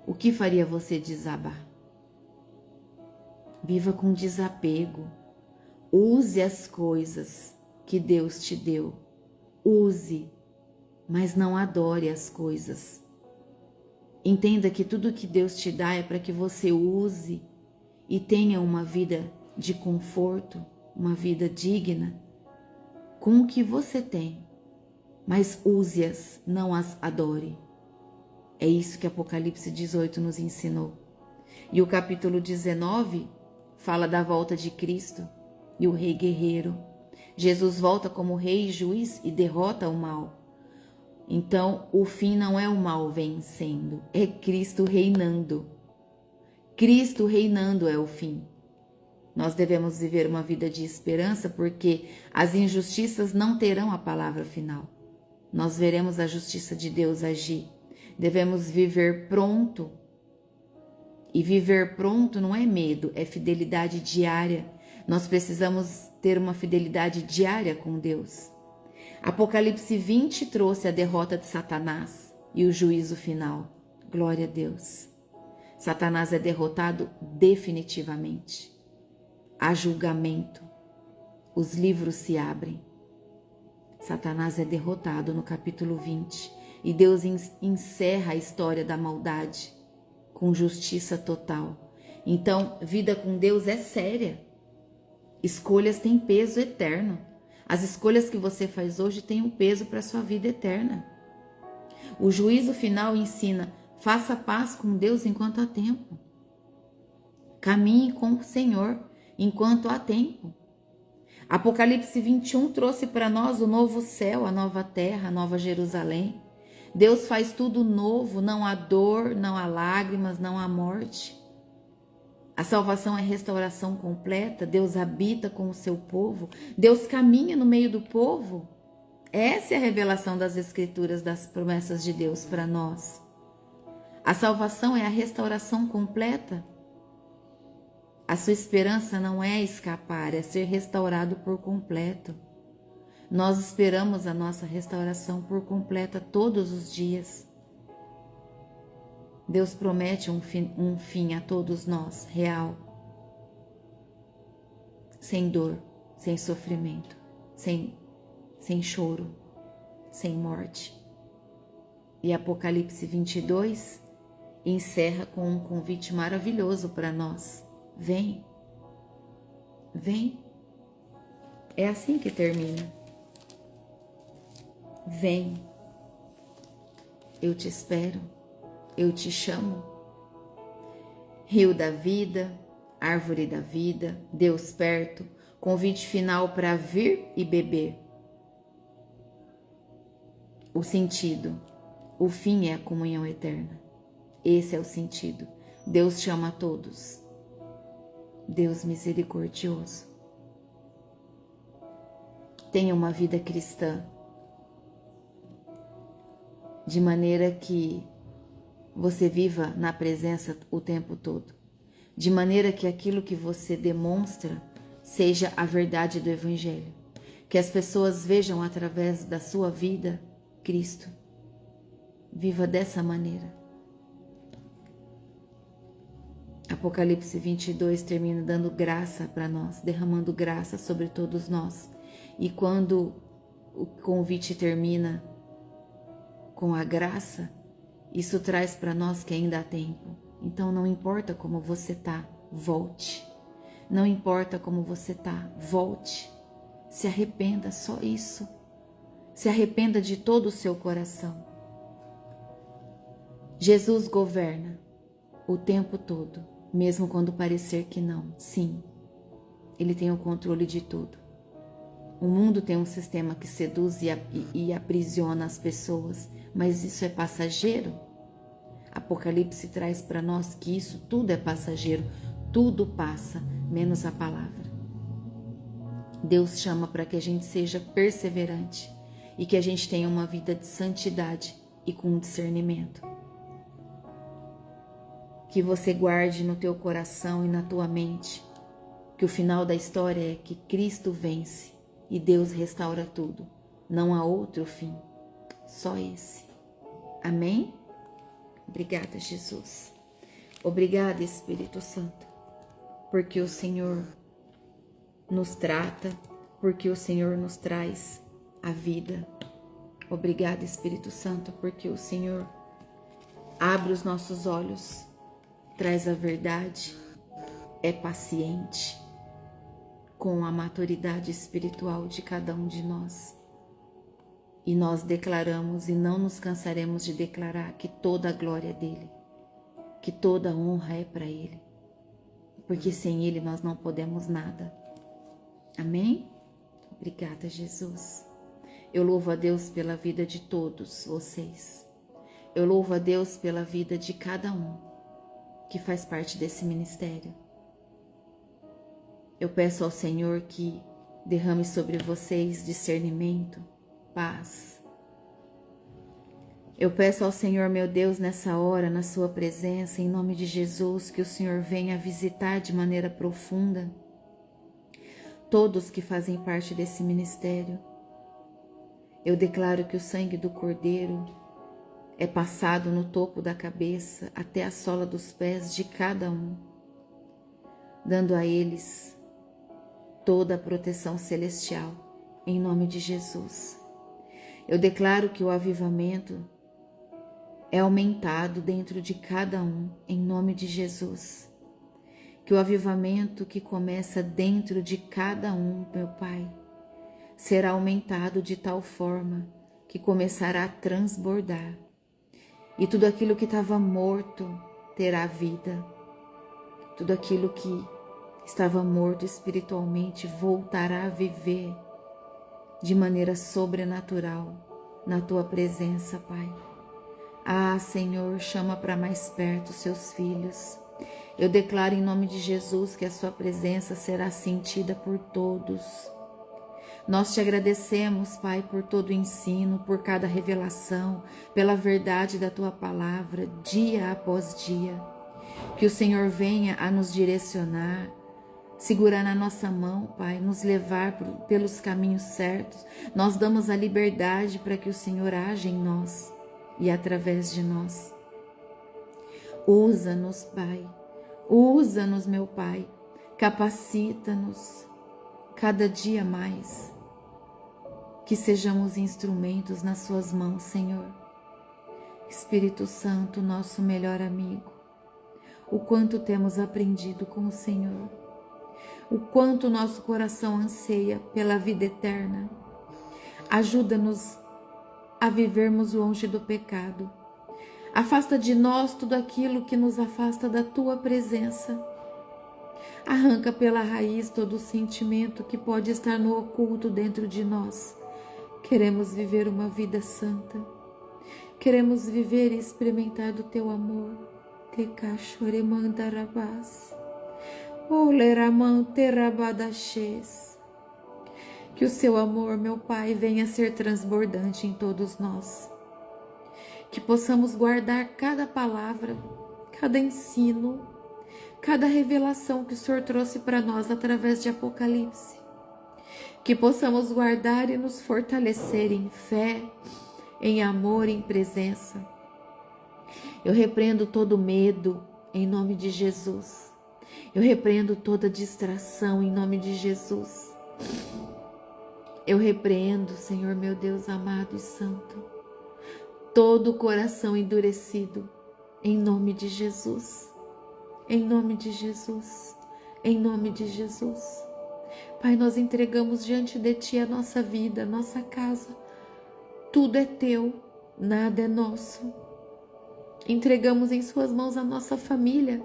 O que faria você desabar? Viva com desapego. Use as coisas que Deus te deu. Use, mas não adore as coisas. Entenda que tudo que Deus te dá é para que você use e tenha uma vida de conforto, uma vida digna com o que você tem. Mas use-as, não as adore. É isso que Apocalipse 18 nos ensinou. E o capítulo 19 fala da volta de Cristo e o rei guerreiro. Jesus volta como rei e juiz e derrota o mal. Então, o fim não é o mal vencendo, é Cristo reinando. Cristo reinando é o fim. Nós devemos viver uma vida de esperança porque as injustiças não terão a palavra final. Nós veremos a justiça de Deus agir. Devemos viver pronto. E viver pronto não é medo, é fidelidade diária. Nós precisamos ter uma fidelidade diária com Deus. Apocalipse 20 trouxe a derrota de Satanás e o juízo final. Glória a Deus. Satanás é derrotado definitivamente. Há julgamento. Os livros se abrem. Satanás é derrotado no capítulo 20 e Deus encerra a história da maldade com justiça total. Então, vida com Deus é séria. Escolhas têm peso eterno. As escolhas que você faz hoje têm um peso para a sua vida eterna. O juízo final ensina: faça paz com Deus enquanto há tempo. Caminhe com o Senhor enquanto há tempo. Apocalipse 21 trouxe para nós o novo céu, a nova terra, a nova Jerusalém. Deus faz tudo novo, não há dor, não há lágrimas, não há morte. A salvação é restauração completa, Deus habita com o seu povo, Deus caminha no meio do povo. Essa é a revelação das Escrituras, das promessas de Deus para nós. A salvação é a restauração completa. A sua esperança não é escapar, é ser restaurado por completo. Nós esperamos a nossa restauração por completa todos os dias. Deus promete um fim a todos nós, real. Sem dor, sem sofrimento, sem choro, sem morte. E Apocalipse 22 encerra com um convite maravilhoso para nós. Vem, vem. É assim que termina. Vem, eu te espero, eu te chamo. Rio da vida, árvore da vida, Deus perto, convite final para vir e beber. O sentido, o fim é a comunhão eterna. Esse é o sentido. Deus chama a todos. Deus misericordioso. Tenha uma vida cristã, de maneira que você viva na presença o tempo todo, de maneira que aquilo que você demonstra seja a verdade do Evangelho, que as pessoas vejam através da sua vida Cristo. Viva dessa maneira. Apocalipse 22 termina dando graça para nós, derramando graça sobre todos nós. E quando o convite termina com a graça, isso traz para nós que ainda há tempo. Então não importa como você está, volte. Não importa como você está, volte. Se arrependa, só isso. Se arrependa de todo o seu coração. Jesus governa o tempo todo, mesmo quando parecer que não. Sim, Ele tem o controle de tudo. O mundo tem um sistema que seduz e aprisiona as pessoas, mas isso é passageiro. Apocalipse traz para nós que isso tudo é passageiro, tudo passa, menos a palavra. Deus chama para que a gente seja perseverante e que a gente tenha uma vida de santidade e com discernimento. Que você guarde no teu coração e na tua mente que o final da história é que Cristo vence e Deus restaura tudo. Não há outro fim, só esse. Amém? Obrigada, Jesus. Obrigada, Espírito Santo, porque o Senhor nos trata, porque o Senhor nos traz a vida. Obrigada, Espírito Santo, porque o Senhor abre os nossos olhos, traz a verdade, é paciente com a maturidade espiritual de cada um de nós. E nós declaramos e não nos cansaremos de declarar que toda a glória é dele, que toda a honra é para ele, porque sem ele nós não podemos nada. Amém? Obrigada, Jesus. Eu louvo a Deus pela vida de todos vocês. Eu louvo a Deus pela vida de cada um que faz parte desse ministério. Eu peço ao Senhor que derrame sobre vocês discernimento, paz. Eu peço ao Senhor, meu Deus, nessa hora, na sua presença, em nome de Jesus, que o Senhor venha visitar de maneira profunda todos que fazem parte desse ministério. Eu declaro que o sangue do Cordeiro é passado no topo da cabeça até a sola dos pés de cada um, dando a eles toda a proteção celestial, em nome de Jesus. Eu declaro que o avivamento é aumentado dentro de cada um, em nome de Jesus. Que o avivamento que começa dentro de cada um, meu Pai, será aumentado de tal forma que começará a transbordar. E tudo aquilo que estava morto terá vida. Tudo aquilo que estava morto espiritualmente voltará a viver de maneira sobrenatural na Tua presença, Pai. Ah, Senhor, chama para mais perto os Seus filhos. Eu declaro em nome de Jesus que a Sua presença será sentida por todos. Nós te agradecemos, Pai, por todo o ensino, por cada revelação, pela verdade da Tua palavra, dia após dia. Que o Senhor venha a nos direcionar, segurar na nossa mão, Pai, nos levar pelos caminhos certos. Nós damos a liberdade para que o Senhor haja em nós e através de nós. Usa-nos, Pai. Usa-nos, meu Pai. Capacita-nos cada dia mais. Que sejamos instrumentos nas Suas mãos, Senhor. Espírito Santo, nosso melhor amigo. O quanto temos aprendido com o Senhor. O quanto nosso coração anseia pela vida eterna. Ajuda-nos a vivermos longe do pecado. Afasta de nós tudo aquilo que nos afasta da Tua presença. Arranca pela raiz todo o sentimento que pode estar no oculto dentro de nós. Queremos viver uma vida santa. Queremos viver e experimentar do Teu amor. Te cachoremandarabás. Oleramanterabadaches. Que o Seu amor, meu Pai, venha a ser transbordante em todos nós. Que possamos guardar cada palavra, cada ensino, cada revelação que o Senhor trouxe para nós através de Apocalipse. Que possamos guardar e nos fortalecer em fé, em amor, em presença. Eu repreendo todo medo em nome de Jesus. Eu repreendo toda distração em nome de Jesus. Eu repreendo, Senhor meu Deus amado e santo, todo o coração endurecido, em nome de Jesus, em nome de Jesus, em nome de Jesus. Pai, nós entregamos diante de Ti a nossa vida, a nossa casa, tudo é Teu, nada é nosso. Entregamos em Suas mãos a nossa família,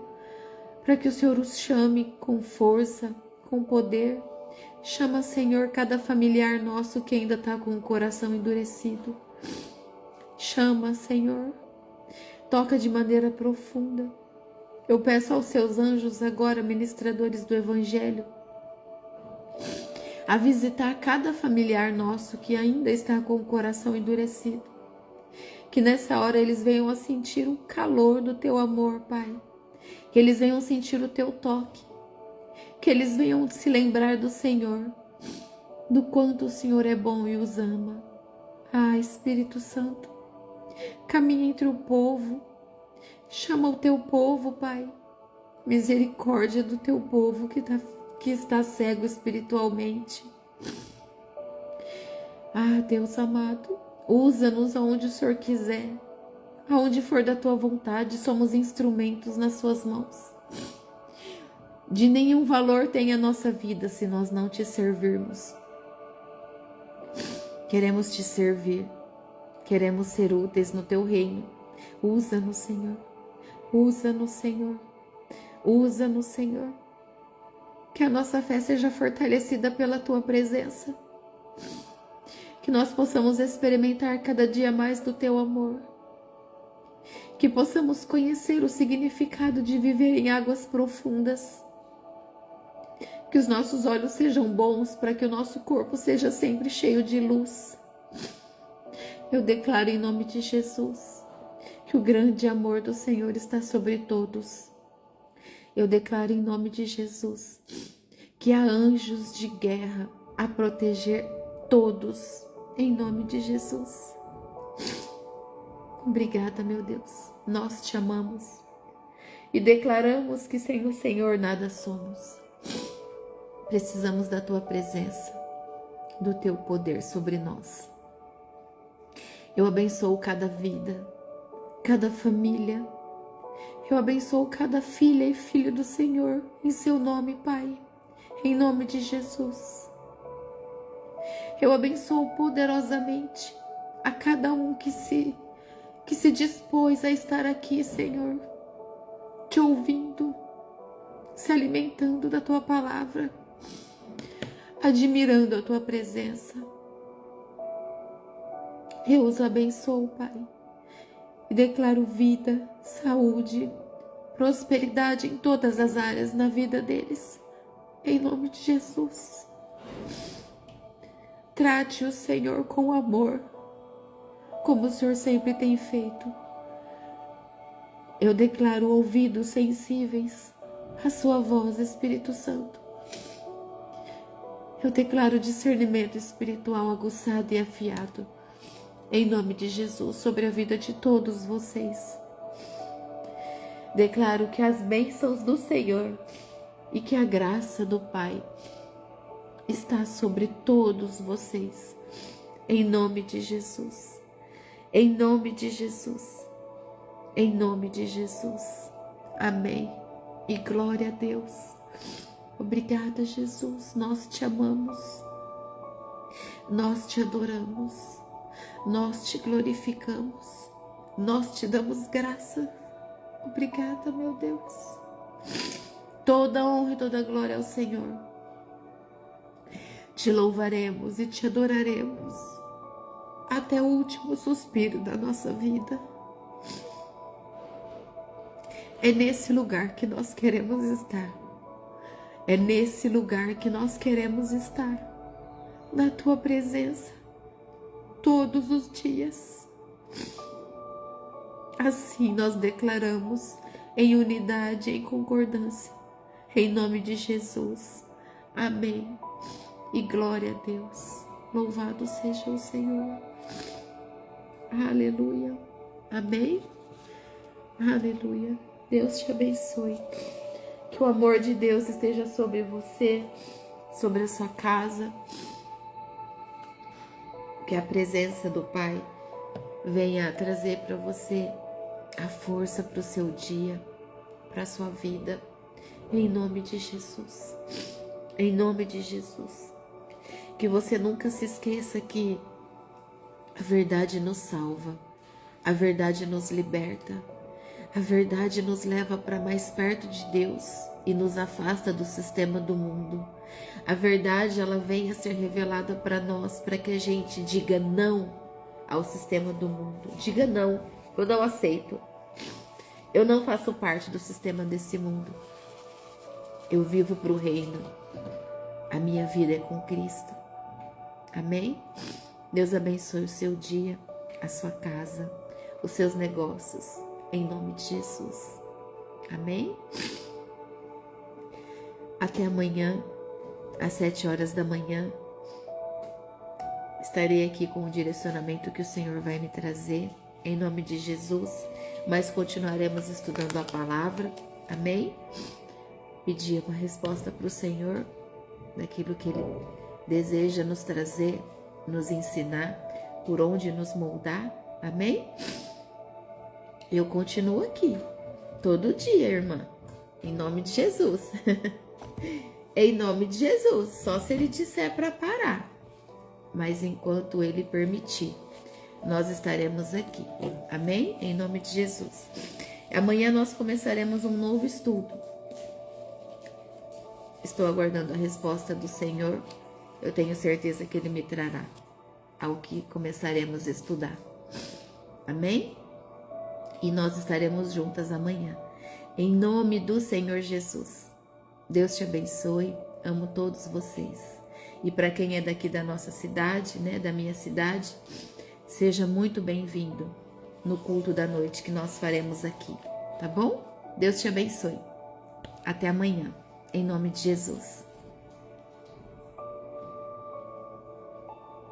para que o Senhor os chame com força, com poder. Chama, Senhor, cada familiar nosso que ainda está com o coração endurecido. Chama, Senhor. Toca de maneira profunda. Eu peço aos Seus anjos agora, ministradores do Evangelho, a visitar cada familiar nosso que ainda está com o coração endurecido. Que nessa hora eles venham a sentir o calor do Teu amor, Pai. Que eles venham sentir o Teu toque. Que eles venham se lembrar do Senhor, do quanto o Senhor é bom e os ama. Ah, Espírito Santo, caminha entre o povo, chama o Teu povo, Pai. Misericórdia do Teu povo que está cego espiritualmente. Ah, Deus amado, usa-nos aonde o Senhor quiser, aonde for da Tua vontade, somos instrumentos nas Suas mãos. De nenhum valor tem a nossa vida se nós não Te servirmos. Queremos Te servir, queremos ser úteis no Teu reino. Usa-nos, Senhor, usa-nos, Senhor, usa-nos, Senhor. Que a nossa fé seja fortalecida pela Tua presença. Que nós possamos experimentar cada dia mais do Teu amor. Que possamos conhecer o significado de viver em águas profundas. Que os nossos olhos sejam bons para que o nosso corpo seja sempre cheio de luz. Eu declaro em nome de Jesus que o grande amor do Senhor está sobre todos. Eu declaro em nome de Jesus que há anjos de guerra a proteger todos, em nome de Jesus. Obrigada, meu Deus, nós te amamos e declaramos que sem o Senhor nada somos. Precisamos da tua presença, do teu poder sobre nós. Eu abençoo cada vida, cada família. Eu abençoo cada filha e filho do Senhor, em seu nome, Pai, em nome de Jesus. Eu abençoo poderosamente a cada um que se dispôs a estar aqui, Senhor, te ouvindo, se alimentando da tua palavra, admirando a tua presença. Eu os abençoo, Pai, e declaro vida, saúde, prosperidade em todas as áreas na vida deles, em nome de Jesus. Trate o Senhor com amor, como o Senhor sempre tem feito. Eu declaro ouvidos sensíveis à sua voz, Espírito Santo. Eu declaro discernimento espiritual aguçado e afiado, em nome de Jesus, sobre a vida de todos vocês. Declaro que as bênçãos do Senhor e que a graça do Pai está sobre todos vocês, em nome de Jesus, em nome de Jesus, em nome de Jesus. Amém. E glória a Deus. Obrigada, Jesus. Nós te amamos, nós te adoramos, nós te glorificamos, nós te damos graça. Obrigada, meu Deus. Toda honra e toda glória ao Senhor. Te louvaremos e te adoraremos até o último suspiro da nossa vida. É nesse lugar que nós queremos estar. É nesse lugar que nós queremos estar, na tua presença, todos os dias. Assim nós declaramos em unidade e em concordância, em nome de Jesus. Amém. E glória a Deus. Louvado seja o Senhor. Aleluia. Amém. Aleluia. Deus te abençoe. Que o amor de Deus esteja sobre você, sobre a sua casa. Que a presença do Pai venha trazer para você a força para o seu dia, para a sua vida, em nome de Jesus. Em nome de Jesus. Que você nunca se esqueça que a verdade nos salva, a verdade nos liberta, a verdade nos leva para mais perto de Deus e nos afasta do sistema do mundo. A verdade, ela vem a ser revelada para nós, para que a gente diga não ao sistema do mundo. Diga não, eu não aceito. Eu não faço parte do sistema desse mundo. Eu vivo para o reino. A minha vida é com Cristo. Amém? Deus abençoe o seu dia, a sua casa, os seus negócios, em nome de Jesus. Amém? Até amanhã, às 7 horas da manhã. Estarei aqui com o direcionamento que o Senhor vai me trazer, em nome de Jesus. Mas continuaremos estudando a palavra. Amém? Pedir uma resposta para o Senhor, daquilo que Ele deseja nos trazer, nos ensinar, por onde nos moldar. Amém? Eu continuo aqui, todo dia, irmã, em nome de Jesus. Em nome de Jesus, só se Ele disser para parar. Mas enquanto Ele permitir, nós estaremos aqui. Amém? Em nome de Jesus. Amanhã nós começaremos um novo estudo. Estou aguardando a resposta do Senhor. Eu tenho certeza que Ele me trará ao que começaremos a estudar. Amém? E nós estaremos juntas amanhã. Em nome do Senhor Jesus. Deus te abençoe. Amo todos vocês. E para quem é daqui da nossa cidade, né, da minha cidade, seja muito bem-vindo no culto da noite que nós faremos aqui, tá bom? Deus te abençoe. Até amanhã, em nome de Jesus.